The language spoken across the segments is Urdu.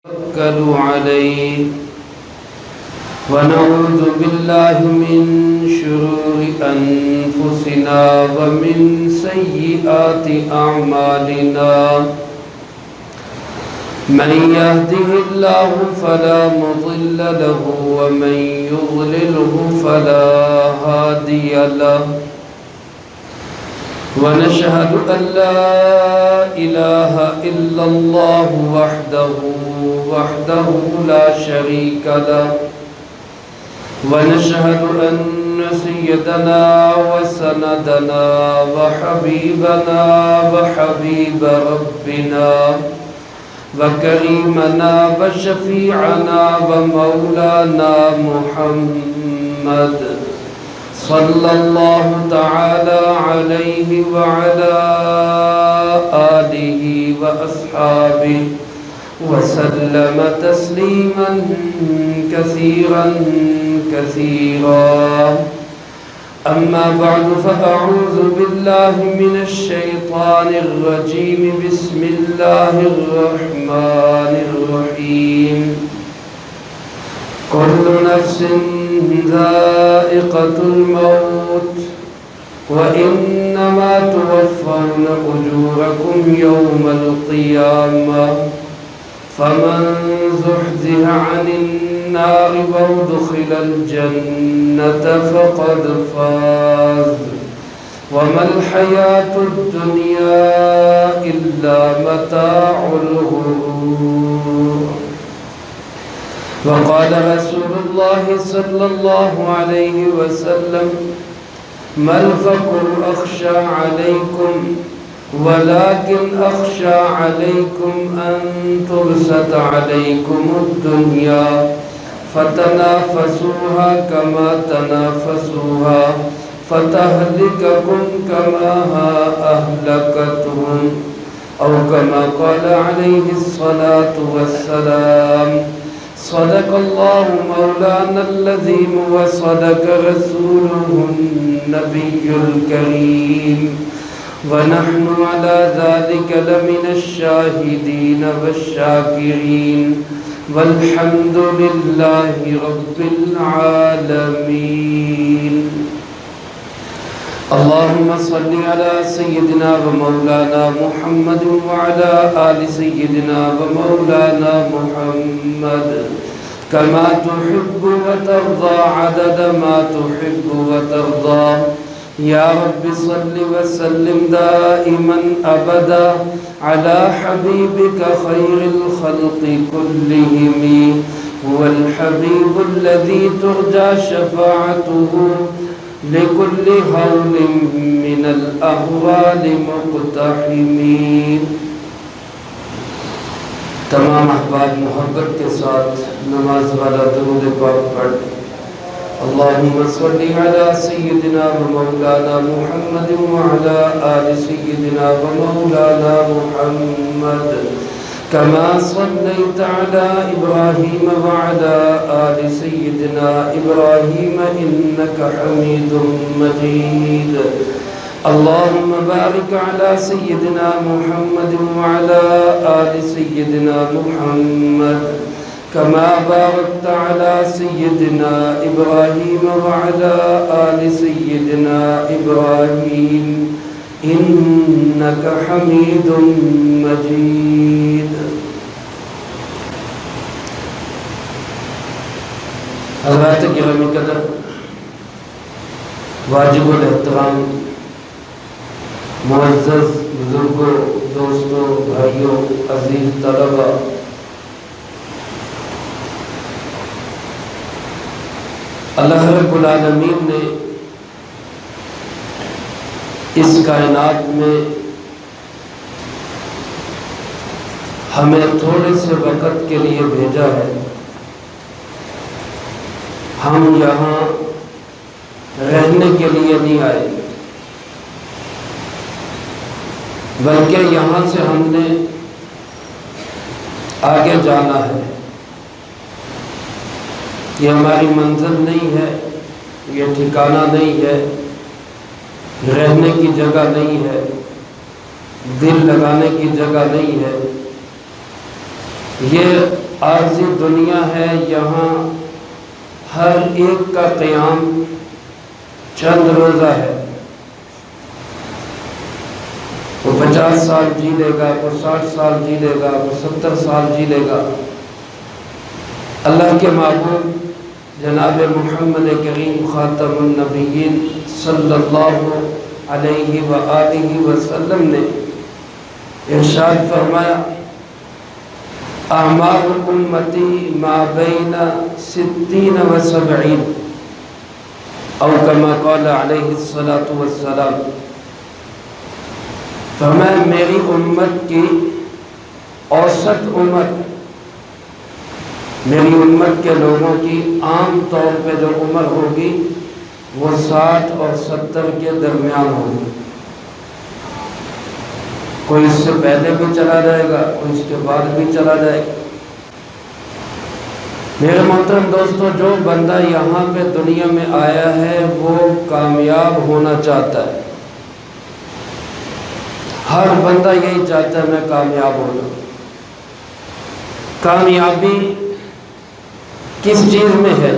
توكلوا عليه ونعوذ بالله من شرور أنفسنا ومن سيئات أعمالنا من يهده الله فلا مضل له ومن يضلله فلا هادي له ونشهد أن لا إله إلا الله وحده لا شريك له ونشهد أن سيدنا وسندنا وحبيبنا وحبيب ربنا وكريمنا وشفيعنا ومولانا محمد صلى الله تعالى عليه وعلى آله وأصحابه وسلم تسليما كثيرا أما بعد فأعوذ بالله من الشيطان الرجيم بسم الله الرحمن الرحيم كل نفس ذائقة الموت وإنما توفون أجوركم يوم القيامة فمن زحزح عن النار وادخل الجنة فقد فاز وما الحياة الدنيا إلا متاع الغرور. وقال رسول الله صلى الله عليه وسلم ما الفقر أخشى عليكم ولكن أخشى عليكم أن تبسط عليكم الدنيا فتنافسوها كما تنافسوها فتهلككم كما أهلكتهم أو كما قال عليه الصلاة والسلام. صدق الله مولانا العظيم وصدق رسوله النبي الكريم ونحن على ذلك لمن الشاهدين والشاكرين والحمد لله رب العالمين. اللهم صل على سيدنا ومولانا محمد وعلى آل سيدنا ومولانا محمد كما تحب وترضى عدد ما تحب وترضى. يا رب صل وسلم دائما أبدا على حبيبك خير الخلق كلهم هو الحبيب الذي ترجى شفاعته لكل هول من الأهوال مقتحمين. تمام احباب محبت کے ساتھ نماز والا درود پاک پڑھ. اللهم صل على سيدنا ومولانا محمد وعلى آل سيدنا ومولانا محمد كما صليت على إبراهيم وعلى آل سيدنا إبراهيم إنك حميد مجيد. اللهم بارك على سيدنا محمد وعلى آل سيدنا محمد كما باركت على سيدنا إبراهيم وعلى آل سيدنا إبراهيم إنك حميد مجيد. حضرات گرامی قدر، واجب الاحترام معزز بزرگوں، دوستوں، بھائیوں، عزیز طلبہ، اللہ رب العالمین نے اس کائنات میں ہمیں تھوڑے سے وقت کے لیے بھیجا ہے. ہم یہاں رہنے کے لیے نہیں آئے، بلکہ یہاں سے ہم نے آگے جانا ہے. یہ ہماری منزل نہیں ہے، یہ ٹھکانہ نہیں ہے، رہنے کی جگہ نہیں ہے، دل لگانے کی جگہ نہیں ہے. یہ عارضی دنیا ہے، یہاں ہر ایک کا قیام چند روزہ ہے۔ وہ 50 سال جی لے گا، وہ 60 سال جی لے گا، وہ 70 سال جی لے گا۔ اللہ کے محبوب جناب محمد کریم خاتم النبیین صلی اللہ علیہ وآلہ وسلم نے ارشاد فرمایا، اعمار امتی ما بین 60 و 70، او کما قال علیہ الصلاۃ والسلام۔ فرمایا میری امت کی اوسط عمر، میری امت کے لوگوں کی عام طور پہ جو عمر ہوگی وہ 60 اور 70 کے درمیان ہوگی۔ کوئی اس سے پہلے بھی چلا جائے گا، کوئی اس کے بعد بھی چلا جائے گا۔ میرے محترم دوستو، جو بندہ یہاں پہ دنیا میں آیا ہے وہ کامیاب ہونا چاہتا ہے۔ ہر بندہ یہی چاہتا ہے میں کامیاب ہو جاؤں۔ کامیابی کس چیز میں ہے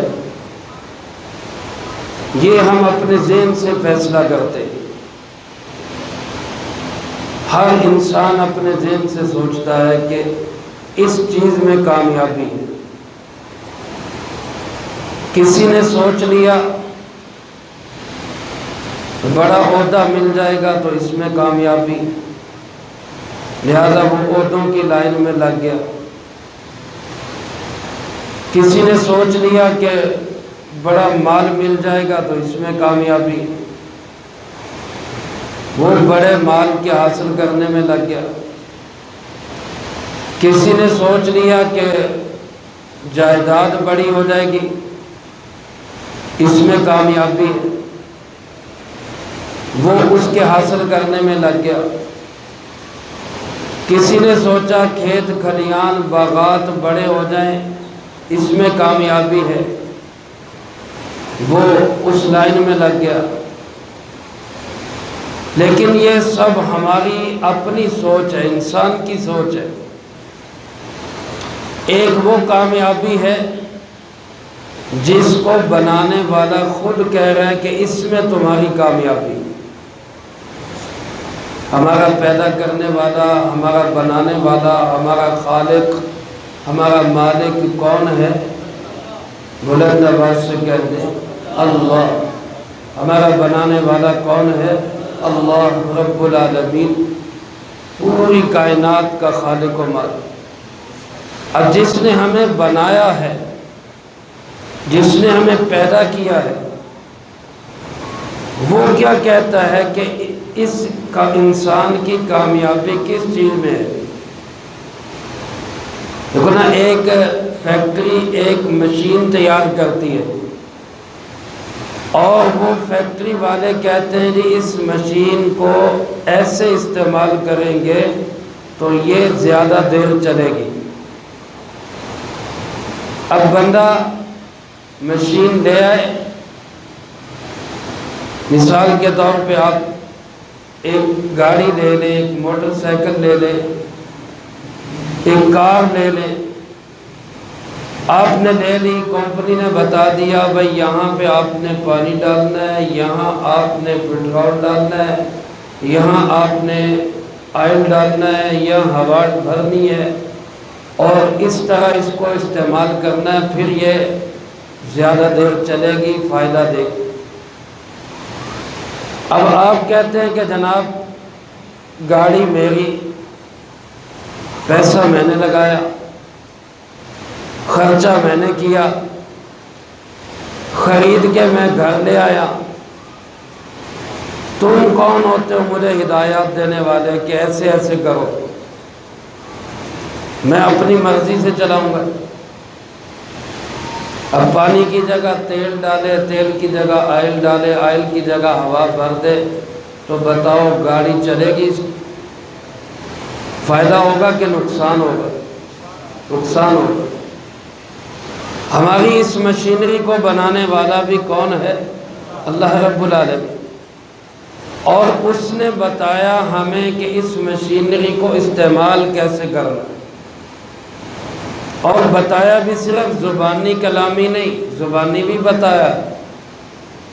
یہ ہم اپنے ذہن سے فیصلہ کرتے ہیں۔ ہر انسان اپنے ذہن سے سوچتا ہے کہ اس چیز میں کامیابی ہے۔ کسی نے سوچ لیا بڑا عہدہ مل جائے گا تو اس میں کامیابی، لہذا وہ عہدوں کی لائن میں لگ گیا۔ کسی نے سوچ لیا کہ بڑا مال مل جائے گا تو اس میں کامیابی، وہ بڑے مال کے حاصل کرنے میں لگ گیا۔ کسی نے سوچ لیا کہ جائیداد بڑی ہو جائے گی، اس میں کامیابی ہے، وہ اس کے حاصل کرنے میں لگ گیا۔ کسی نے سوچا کھیت کھلیان باغات بڑے ہو جائیں، اس میں کامیابی ہے، وہ اس لائن میں لگ گیا۔ لیکن یہ سب ہماری اپنی سوچ ہے، انسان کی سوچ ہے۔ ایک وہ کامیابی ہے جس کو بنانے والا خود کہہ رہا ہے کہ اس میں تمہاری کامیابی۔ ہمارا پیدا کرنے والا، ہمارا بنانے والا، ہمارا خالق، ہمارا مالک کون ہے؟ بلند آواز سے کہہ دیں اللہ۔ ہمارا بنانے والا کون ہے؟ اللہ رب العالمین، پوری کائنات کا خالق و مالک۔ اب جس نے ہمیں بنایا ہے، جس نے ہمیں پیدا کیا ہے، وہ کیا کہتا ہے کہ اس کا انسان کی کامیابی کس چیز میں ہے؟ دیکھو نا، ایک فیکٹری ایک مشین تیار کرتی ہے اور وہ فیکٹری والے کہتے ہیں جی اس مشین کو ایسے استعمال کریں گے تو یہ زیادہ دیر چلے گی۔ اب بندہ مشین لے آئے، مثال کے طور پہ آپ ایک گاڑی لے لیں، ایک موٹر سائیکل لے لیں، ایک کار لے لیں۔ آپ نے لے لی، کمپنی نے بتا دیا بھائی یہاں پہ آپ نے پانی ڈالنا ہے، یہاں آپ نے پیٹرول ڈالنا ہے، یہاں آپ نے آئل ڈالنا ہے، یہاں ہوا بھرنی ہے، اور اس طرح اس کو استعمال کرنا ہے، پھر یہ زیادہ دیر چلے گی، فائدہ دے گی۔ اب آپ کہتے ہیں کہ جناب گاڑی میری، پیسہ میں نے لگایا، خرچہ میں نے کیا، خرید کے میں گھر لے آیا، تم کون ہوتے ہو مجھے ہدایات دینے والے کہ ایسے ایسے کرو؟ میں اپنی مرضی سے چلاؤں گا۔ اب پانی کی جگہ تیل ڈالے، تیل کی جگہ آئل ڈالے، آئل کی جگہ ہوا بھر دے، تو بتاؤ گاڑی چلے گی؟ فائدہ ہوگا کہ نقصان ہوگا؟ نقصان ہوگا۔ ہماری اس مشینری کو بنانے والا بھی کون ہے؟ اللہ رب العالمین، اور اس نے بتایا ہمیں کہ اس مشینری کو استعمال کیسے کرنا۔ اور بتایا بھی صرف زبانی کلامی نہیں، زبانی بھی بتایا،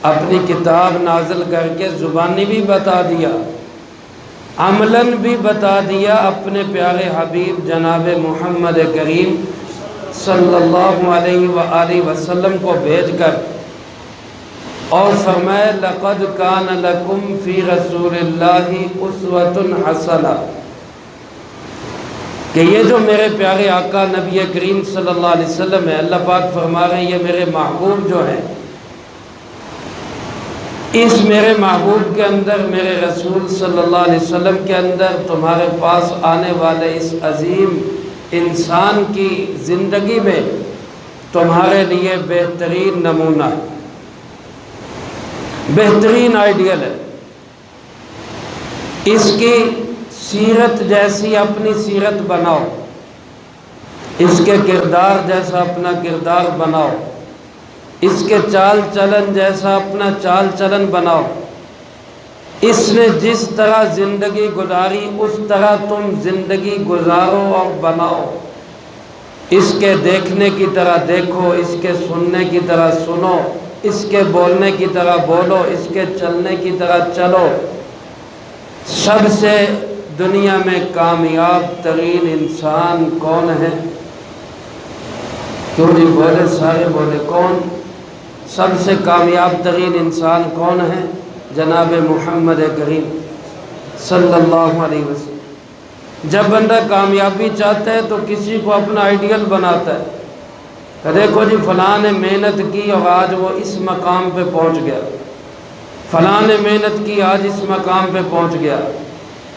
اپنی کتاب نازل کر کے زبانی بھی بتا دیا، عملاً بھی بتا دیا اپنے پیارے حبیب جناب محمد کریم صلی اللہ علیہ وآلہ وسلم کو بھیج کر، اور فرمایا لقد کان لکم فی رسول اللہ اسوۃ حسنہ، کہ یہ جو میرے پیارے آقا نبی کریم صلی اللہ علیہ وسلم ہے، اللہ پاک فرما رہے ہیں یہ میرے محبوب جو ہیں، اس میرے محبوب کے اندر، میرے رسول صلی اللہ علیہ وسلم کے اندر تمہارے پاس آنے والے اس عظیم انسان کی زندگی میں تمہارے لیے بہترین نمونہ ہے، بہترین آئیڈیل ہے۔ اس کی سیرت جیسی اپنی سیرت بناؤ، اس کے کردار جیسا اپنا کردار بناؤ، اس کے چال چلن جیسا اپنا چال چلن بناؤ، اس نے جس طرح زندگی گزاری اس طرح تم زندگی گزارو اور بناؤ، اس کے دیکھنے کی طرح دیکھو، اس کے سننے کی طرح سنو، اس کے بولنے کی طرح بولو، اس کے چلنے کی طرح چلو۔ سب سے دنیا میں کامیاب ترین انسان کون ہے؟ کیوں نہیں بولے؟ سارے بولے کون؟ سب سے کامیاب ترین انسان کون ہے؟ جناب محمد کریم صلی اللہ علیہ وسلم۔ جب بندہ کامیابی چاہتا ہے تو کسی کو اپنا آئیڈیل بناتا ہے کہ دیکھو جی فلاں نے محنت کی اور آج وہ اس مقام پہ پہنچ گیا، فلاں نے محنت کی آج اس مقام پہ پہنچ گیا،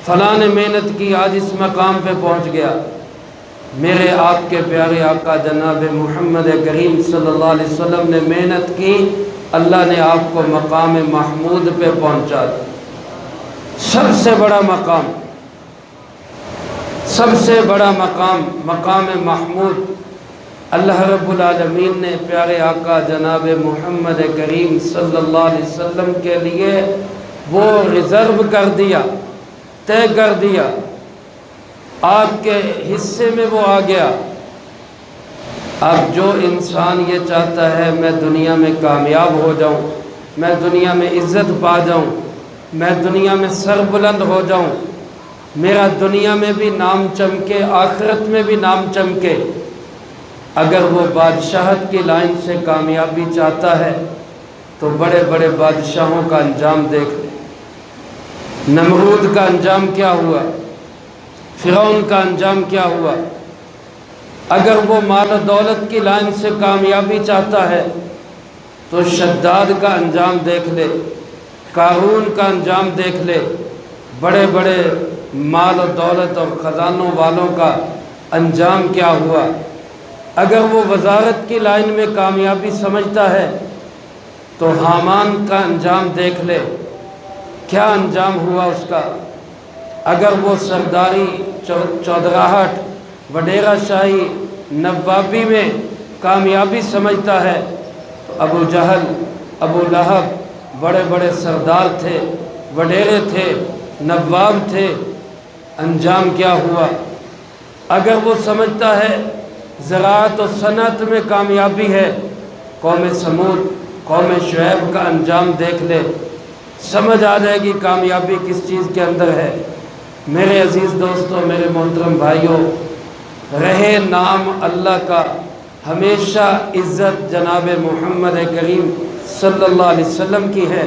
فلاں نے محنت کی آج اس مقام پہ پہنچ گیا۔ میرے آپ کے پیارے آقا جناب محمد کریم صلی اللہ علیہ وسلم نے محنت کی، اللہ نے آپ کو مقام محمود پہ پہنچا دیا، سب سے بڑا مقام، سب سے بڑا مقام، مقام محمود اللہ رب العالمین نے پیارے آقا جناب محمد کریم صلی اللہ علیہ وسلم کے لیے وہ ریزرو کر دیا، طے کر دیا، آپ کے حصے میں وہ آ گیا۔ اب جو انسان یہ چاہتا ہے میں دنیا میں کامیاب ہو جاؤں، میں دنیا میں عزت پا جاؤں، میں دنیا میں سر بلند ہو جاؤں، میرا دنیا میں بھی نام چمکے، آخرت میں بھی نام چمکے، اگر وہ بادشاہت کی لائن سے کامیابی چاہتا ہے تو بڑے بڑے بادشاہوں کا انجام دیکھ لے۔ نمرود کا انجام کیا ہوا، فرعون کا انجام کیا ہوا۔ اگر وہ مال و دولت کی لائن سے کامیابی چاہتا ہے تو شداد کا انجام دیکھ لے، قارون کا انجام دیکھ لے، بڑے بڑے مال و دولت اور خزانوں والوں کا انجام کیا ہوا۔ اگر وہ وزارت کی لائن میں کامیابی سمجھتا ہے تو حامان کا انجام دیکھ لے، کیا انجام ہوا اس کا۔ اگر وہ سرداری، چودراہٹ، وڈیرہ شاہی، نوابی میں کامیابی سمجھتا ہے تو ابو جہل، ابو لہب بڑے بڑے سردار تھے، وڈیرے تھے، نواب تھے، انجام کیا ہوا۔ اگر وہ سمجھتا ہے زراعت و صنعت میں کامیابی ہے، قوم سمود، قوم شعیب کا انجام دیکھ لے، سمجھ آ جائے گی کامیابی کس چیز کے اندر ہے۔ میرے عزیز دوستوں، میرے محترم بھائیوں، رہے نام اللہ کا، ہمیشہ عزت جناب محمد کریم صلی اللہ علیہ وسلم کی ہے۔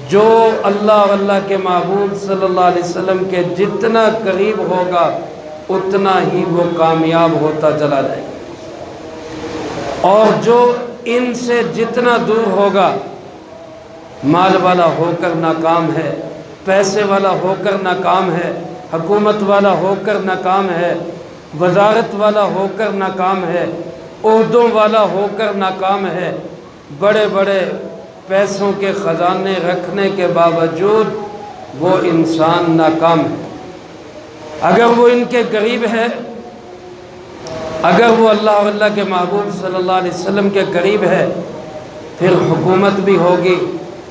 جو اللہ اور اللہ کے محبوب صلی اللہ علیہ وسلم کے جتنا قریب ہوگا اتنا ہی وہ کامیاب ہوتا چلا جائے گا، اور جو ان سے جتنا دور ہوگا، مال والا ہو کر ناکام ہے، پیسے والا ہو کر ناکام ہے، حکومت والا ہو کر ناکام ہے، وزارت والا ہو کر ناکام ہے، عہدوں والا ہو کر ناکام ہے، بڑے بڑے پیسوں کے خزانے رکھنے کے باوجود وہ انسان ناکام ہے۔ اگر وہ ان کے قریب ہے، اگر وہ اللہ اور اللہ کے محبوب صلی اللہ علیہ وسلم کے قریب ہے، پھر حکومت بھی ہوگی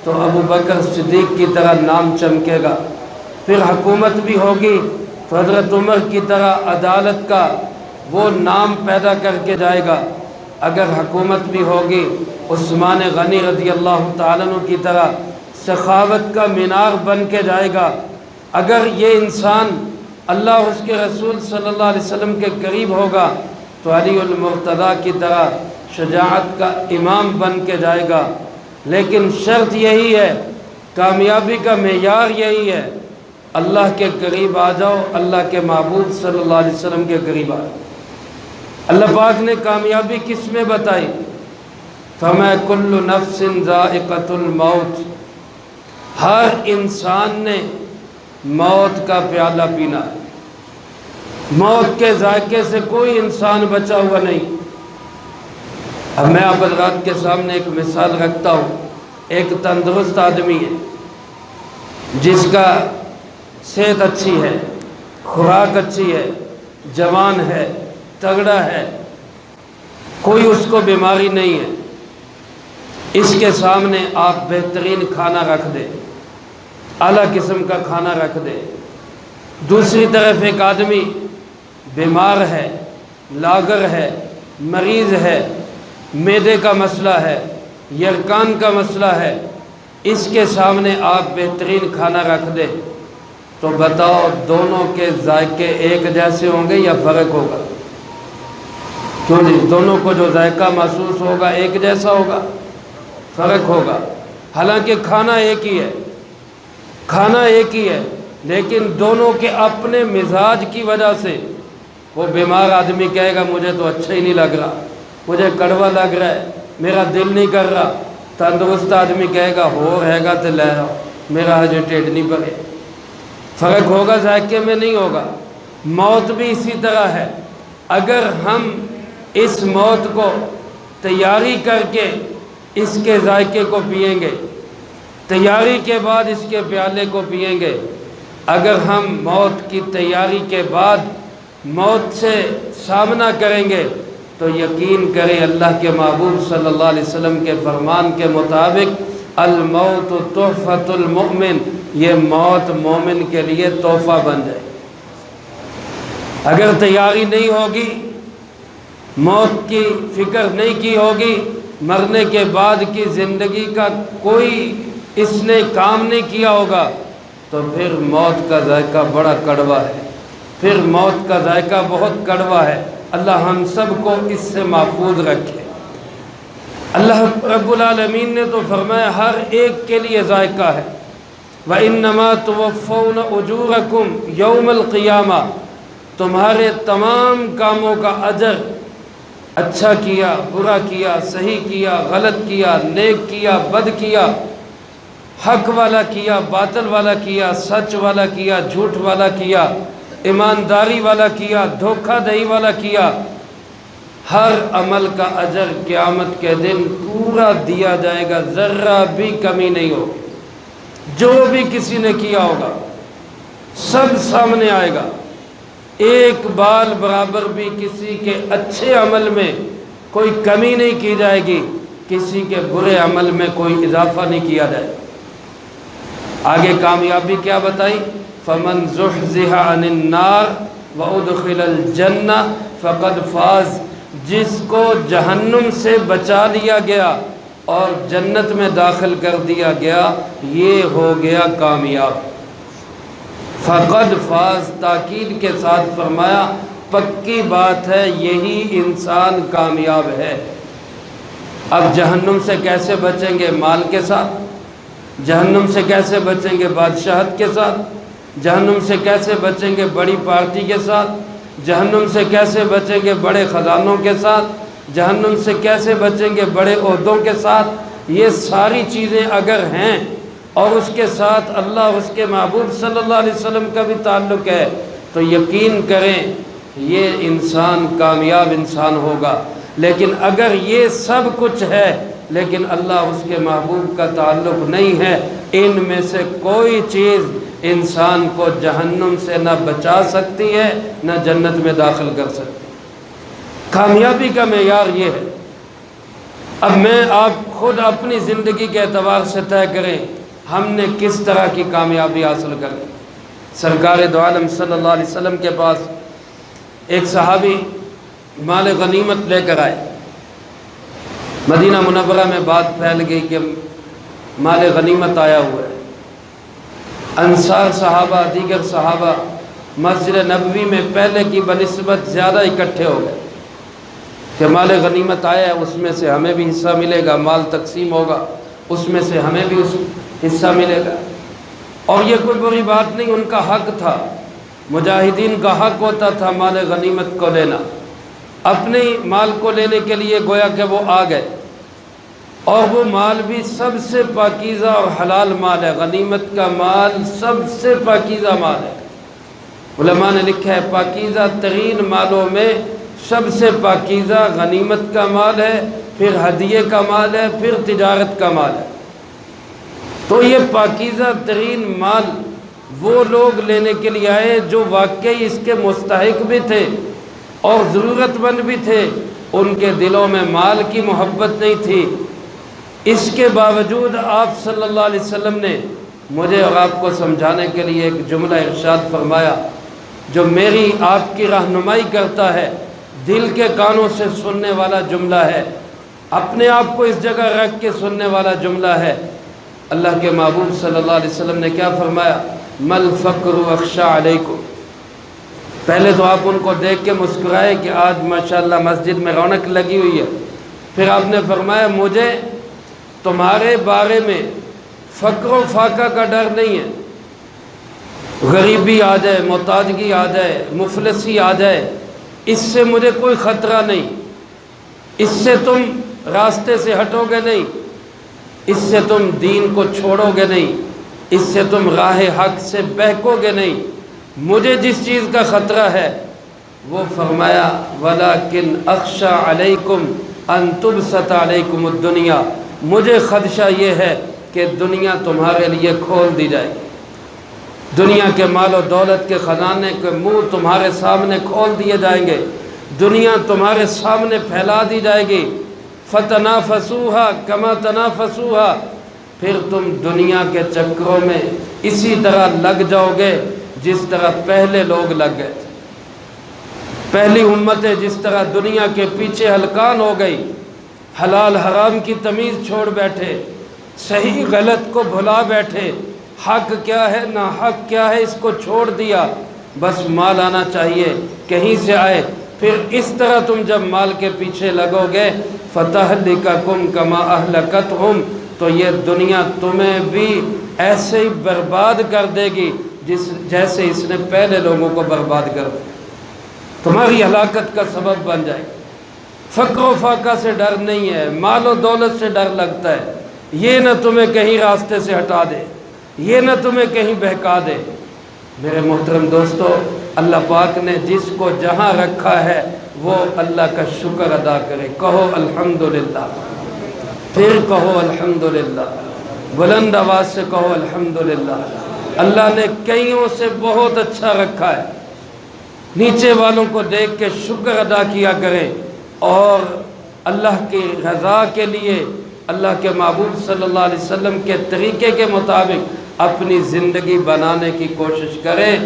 تو ابو بکر صدیق کی طرح نام چمکے گا، پھر حکومت بھی ہوگی تو حضرت عمر کی طرح عدالت کا وہ نام پیدا کر کے جائے گا۔ اگر حکومت بھی ہوگی عثمان غنی رضی اللہ تعالیٰ عنہ کی طرح سخاوت کا مینار بن کے جائے گا۔ اگر یہ انسان اللہ اس کے رسول صلی اللہ علیہ وسلم کے قریب ہوگا تو علی المرتضیٰ کی طرح شجاعت کا امام بن کے جائے گا۔ لیکن شرط یہی ہے، کامیابی کا معیار یہی ہے، اللہ کے قریب آ جاؤ، اللہ کے معبود صلی اللہ علیہ وسلم کے قریب آ جاؤ۔ اللہ پاک نے کامیابی کس میں بتائی؟ فرمایا کل نفس ذائقۃ الموت، ہر انسان نے موت کا پیالہ پینا ہے۔ موت کے ذائقے سے کوئی انسان بچا ہوا نہیں۔ اب میں آپ حضرات کے سامنے ایک مثال رکھتا ہوں۔ ایک تندرست آدمی ہے جس کا صحت اچھی ہے، خوراک اچھی ہے، جوان ہے، تگڑا ہے، کوئی اس کو بیماری نہیں ہے۔ اس کے سامنے آپ بہترین کھانا رکھ دیں، اعلیٰ قسم کا کھانا رکھ دیں۔ دوسری طرف ایک آدمی بیمار ہے، لاغر ہے، مریض ہے، معدے کا مسئلہ ہے، یرکان کا مسئلہ ہے، اس کے سامنے آپ بہترین کھانا رکھ دیں تو بتاؤ دونوں کے ذائقے ایک جیسے ہوں گے یا فرق ہوگا؟ کیوں جی؟ دونوں کو جو ذائقہ محسوس ہوگا ایک جیسا ہوگا؟ فرق ہوگا۔ حالانکہ کھانا ایک ہی ہے، کھانا ایک ہی ہے، لیکن دونوں کے اپنے مزاج کی وجہ سے وہ بیمار آدمی کہے گا مجھے تو اچھا ہی نہیں لگ رہا، مجھے کڑوا لگ رہا ہے، میرا دل نہیں کر رہا۔ تندرست آدمی کہے گا ہو رہے گا تو لے رہا، میرا ہارٹ نہیں پڑے۔ فرق ہوگا، ذائقے میں نہیں ہوگا۔ موت بھی اسی طرح ہے۔ اگر ہم اس موت کو تیاری کر کے اس کے ذائقے کو پئیں گے، تیاری کے بعد اس کے پیالے کو پئیں گے، اگر ہم موت کی تیاری کے بعد موت سے سامنا کریں گے تو یقین کریں اللہ کے محبوب صلی اللہ علیہ وسلم کے فرمان کے مطابق الموت تحفۃ المؤمن، یہ موت مومن کے لیے تحفہ بن جائے۔ اگر تیاری نہیں ہوگی، موت کی فکر نہیں کی ہوگی، مرنے کے بعد کی زندگی کا کوئی اس نے کام نہیں کیا ہوگا تو پھر موت کا ذائقہ بڑا کڑوا ہے، پھر موت کا ذائقہ بہت کڑوا ہے۔ اللہ ہم سب کو اس سے محفوظ رکھے۔ اللہ رب العالمین نے تو فرمایا ہر ایک کے لیے ذائقہ ہے۔ وَإِنَّمَا تُوَفَّوْنَ أُجُورَكُمْ يَوْمَ الْقِيَامَةِ، تمہارے تمام کاموں کا اجر، اچھا کیا، برا کیا، صحیح کیا، غلط کیا، نیک کیا، بد کیا، حق والا کیا، باطل والا کیا، سچ والا کیا، جھوٹ والا کیا، ایمانداری والا کیا، دھوکہ دہی والا کیا، ہر عمل کا اجر قیامت کے دن پورا دیا جائے گا، ذرہ بھی کمی نہیں ہوگی۔ جو بھی کسی نے کیا ہوگا سب سامنے آئے گا، ایک بال برابر بھی کسی کے اچھے عمل میں کوئی کمی نہیں کی جائے گی، کسی کے برے عمل میں کوئی اضافہ نہیں کیا جائے گا۔ آگے کامیابی کیا بتائی؟ فَمَنْ زُحْزِحَ عَنِ النَّارِ وَأُدْخِلَ الْجَنَّةَ فَقَدْ فَازَ، جس کو جہنم سے بچا لیا گیا اور جنت میں داخل کر دیا گیا، یہ ہو گیا کامیاب۔ فقد فاز تاکید کے ساتھ فرمایا پکی بات ہے، یہی انسان کامیاب ہے۔ اب جہنم سے کیسے بچیں گے؟ مال کے ساتھ۔ جہنم سے کیسے بچیں گے؟ بادشاہت کے ساتھ۔ جہنم سے کیسے بچیں گے؟ بڑی پارٹی کے ساتھ۔ جہنم سے کیسے بچیں گے؟ بڑے خزانوں کے ساتھ۔ جہنم سے کیسے بچیں گے؟ بڑے عہدوں کے ساتھ۔ یہ ساری چیزیں اگر ہیں اور اس کے ساتھ اللہ اور اس کے محبوب صلی اللہ علیہ وسلم کا بھی تعلق ہے تو یقین کریں یہ انسان کامیاب انسان ہوگا۔ لیکن اگر یہ سب کچھ ہے لیکن اللہ اس کے محبوب کا تعلق نہیں ہے، ان میں سے کوئی چیز انسان کو جہنم سے نہ بچا سکتی ہے نہ جنت میں داخل کر سکتی۔ کامیابی کا معیار یہ ہے۔ اب میں آپ خود اپنی زندگی کے اعتبار سے طے کریں ہم نے کس طرح کی کامیابی حاصل کر لی۔ سرکار دو عالم صلی اللہ علیہ وسلم کے پاس ایک صحابی مال غنیمت لے کر آئے۔ مدینہ منورہ میں بات پھیل گئی کہ مال غنیمت آیا ہوا ہے۔ انصار صحابہ، دیگر صحابہ مسجد نبوی میں پہلے کی بنسبت زیادہ اکٹھے ہو گئے کہ مال غنیمت آیا ہے، اس میں سے ہمیں بھی حصہ ملے گا، مال تقسیم ہوگا، اس میں سے ہمیں بھی حصہ ملے گا۔ اور یہ کوئی بری بات نہیں، ان کا حق تھا، مجاہدین کا حق ہوتا تھا مال غنیمت کو لینا۔ اپنے مال کو لینے کے لیے گویا کہ وہ آ گئے، اور وہ مال بھی سب سے پاکیزہ اور حلال مال ہے۔ غنیمت کا مال سب سے پاکیزہ مال ہے۔ علماء نے لکھا ہے پاکیزہ ترین مالوں میں سب سے پاکیزہ غنیمت کا مال ہے، پھر ہدیے کا مال ہے، پھر تجارت کا مال ہے۔ تو یہ پاکیزہ ترین مال وہ لوگ لینے کے لیے آئے جو واقعی اس کے مستحق بھی تھے اور ضرورت مند بھی تھے۔ ان کے دلوں میں مال کی محبت نہیں تھی، اس کے باوجود آپ صلی اللہ علیہ وسلم نے مجھے اور آپ کو سمجھانے کے لیے ایک جملہ ارشاد فرمایا جو میری آپ کی رہنمائی کرتا ہے، دل کے کانوں سے سننے والا جملہ ہے، اپنے آپ کو اس جگہ رکھ کے سننے والا جملہ ہے۔ اللہ کے محبوب صلی اللہ علیہ وسلم نے کیا فرمایا؟ مل فقر اخشا علیکم۔ پہلے تو آپ ان کو دیکھ کے مسکرائے کہ آج ماشاءاللہ مسجد میں رونق لگی ہوئی ہے، پھر آپ نے فرمایا مجھے تمہارے بارے میں فقر و فاقہ کا ڈر نہیں ہے، غریبی آ جائے، محتاجگی آ جائے، مفلسی آ جائے، اس سے مجھے کوئی خطرہ نہیں، اس سے تم راستے سے ہٹو گے نہیں، اس سے تم دین کو چھوڑو گے نہیں، اس سے تم راہ حق سے بہکو گے نہیں۔ مجھے جس چیز کا خطرہ ہے وہ فرمایا وَلَكِنْ أَخْشَى عَلَيْكُمْ أَن تُبْسَطَ عَلَيْكُمُ الدُّنْيَا، مجھے خدشہ یہ ہے کہ دنیا تمہارے لیے کھول دی جائے گی، دنیا کے مال و دولت کے خزانے کے منہ تمہارے سامنے کھول دیے جائیں گے، دنیا تمہارے سامنے پھیلا دی جائے گی۔ فَتَنَافَسُوهَا كَمَا تَنَافَسُوهَا، پھر تم دنیا کے چکروں میں اسی طرح لگ جاؤ گے جس طرح پہلے لوگ لگ گئے تھے۔ پہلی امتیں جس طرح دنیا کے پیچھے ہلکان ہو گئی، حلال حرام کی تمیز چھوڑ بیٹھے، صحیح غلط کو بھلا بیٹھے، حق کیا ہے نہ حق کیا ہے اس کو چھوڑ دیا، بس مال آنا چاہیے کہیں سے آئے۔ پھر اس طرح تم جب مال کے پیچھے لگو گے فَتَهْلِكَكُمْ كَمَا أَهْلَكَتْهُمْ، تو یہ دنیا تمہیں بھی ایسے ہی برباد کر دے گی جیسے اس نے پہلے لوگوں کو برباد کر دیا، تمہاری ہلاکت کا سبب بن جائے گی۔ فقر و فاقہ سے ڈر نہیں ہے، مال و دولت سے ڈر لگتا ہے، یہ نہ تمہیں کہیں راستے سے ہٹا دے، یہ نہ تمہیں کہیں بہکا دے۔ میرے محترم دوستو، اللہ پاک نے جس کو جہاں رکھا ہے وہ اللہ کا شکر ادا کرے، کہو الحمدللہ، پھر کہو الحمدللہ، بلند آواز سے کہو الحمدللہ۔ اللہ نے کئیوں سے بہت اچھا رکھا ہے، نیچے والوں کو دیکھ کے شکر ادا کیا کریں، اور اللہ کی رضا کے لیے اللہ کے محبوب صلی اللہ علیہ وسلم کے طریقے کے مطابق اپنی زندگی بنانے کی کوشش کریں۔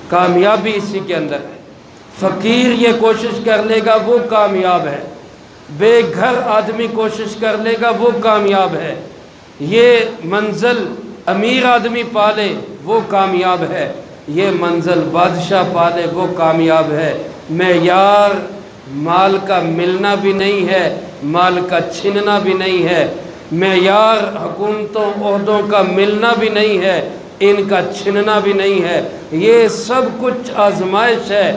کامیابی اسی کے اندر ہے۔ فقیر یہ کوشش کر لے گا وہ کامیاب ہے، بے گھر آدمی کوشش کر لے گا وہ کامیاب ہے، یہ منزل امیر آدمی پالے وہ کامیاب ہے، یہ منزل بادشاہ پالے وہ کامیاب ہے۔ معیار مال کا ملنا بھی نہیں ہے، مال کا چھننا بھی نہیں ہے، معیار حکومتوں عہدوں کا ملنا بھی نہیں ہے، ان کا چھننا بھی نہیں ہے، یہ سب کچھ آزمائش ہے۔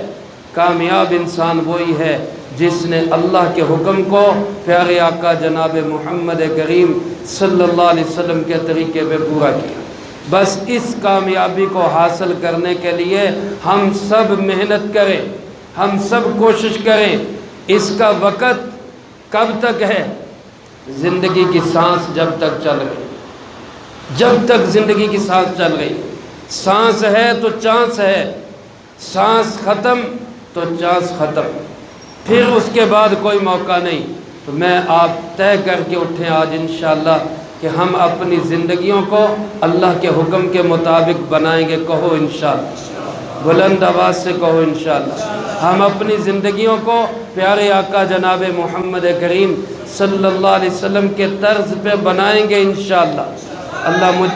کامیاب انسان وہی ہے جس نے اللہ کے حکم کو پیارے آقا جناب محمد کریم صلی اللہ علیہ وسلم کے طریقے پہ پورا کیا۔ بس اس کامیابی کو حاصل کرنے کے لیے ہم سب محنت کریں، ہم سب کوشش کریں۔ اس کا وقت کب تک ہے؟ زندگی کی سانس جب تک چل رہی، جب تک زندگی کی سانس چل رہی، سانس ہے تو چانس ہے، سانس ختم تو چانس ختم، پھر اس کے بعد کوئی موقع نہیں۔ تو میں آپ طے کر کے اٹھیں آج انشاءاللہ کہ ہم اپنی زندگیوں کو اللہ کے حکم کے مطابق بنائیں گے، کہو انشاءاللہ۔ بلند آواز سے کہو انشاءاللہ۔ ہم اپنی زندگیوں کو پیارے آقا جناب محمد کریم صلی اللہ علیہ وسلم کے طرز پہ بنائیں گے انشاءاللہ۔ اللہ مجھ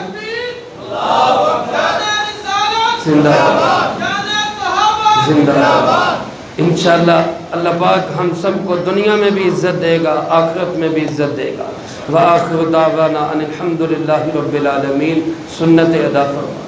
زندہ باد انشاءاللہ۔ اللہ پاک ہم سب کو دنیا میں بھی عزت دے گا، آخرت میں بھی عزت دے گا۔ وآخر دعوانا ان الحمدللہ رب العالمین۔ سنت ادا فرما۔